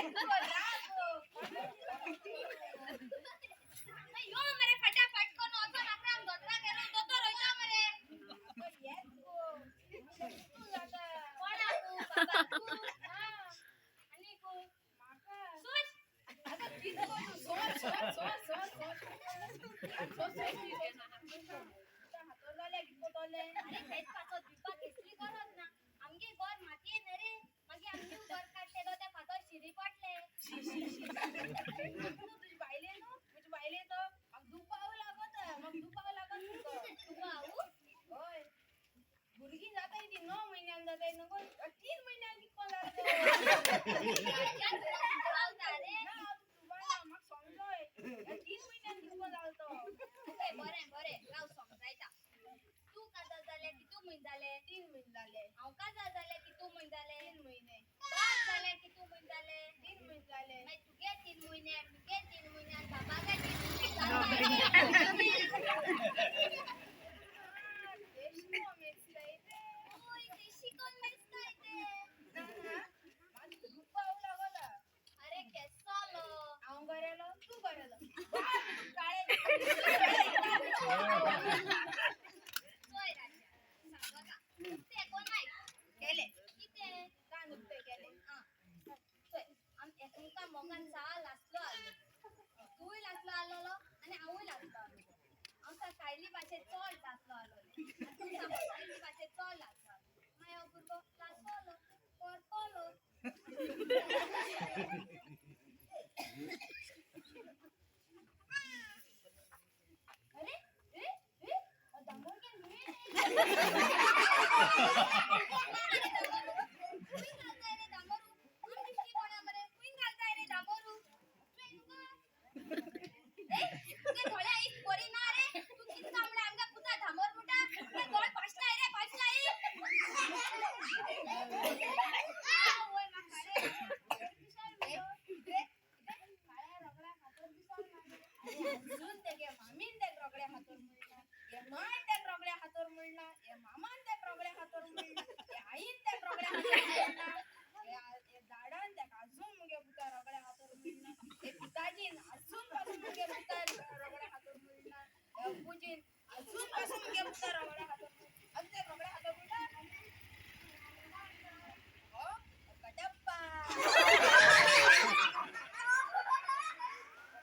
यो मरे फटाफट कोण होतो नाकराम दोतरा गेलो दोतो रोयता मरे कोण आपू बाबा तू हा आणि को माका सोच आता किती बोलू सोच अरे तेच पाचो दीपा केसरी करत ना आमगे गोर माती न रे मगे आमगे गोर काढते दो त्या पाचो शिरी पडले तुझी बायले नो तुझी बायले तो मग दुपाव लागत दुपाव होय मुलगी जाताय ती 9 महिन्यान जाताय नको 3 महिन्यान किती लागतो रे ना तुम्हाला मग समजोय 3 महिन्यान किती लागतो बरे राव समजायचा तू का झाले की तू महिन झाले 3 महिने झाले आव का झाले की तू महिन झाले 3 महिने बाप झाले की तू महिन झाले 3 महिने झाले मैं तुगे 3 महिने तुगे 3 महिने बाबा का 3 महिने देशी कोण मेसता इथे ना माझी दुपाव लागला अरे केसालो आव गरेलो तू गरेलो काळे ते कोण नाही गेले किती का नुकते गेले आम एकमेका मोगांचा लासलो आलो तूही लासलो आलो आणि आवही लासलो आलो आमचा सायली भाषेत चोल लासलो आलो तुमचा सायली भाषेत चोल लासलो आलो माय अपूर्व लासलो आलो परतलो अरे दामोर के मिळे अजून पासून मुगे बुका रगड्या हातोर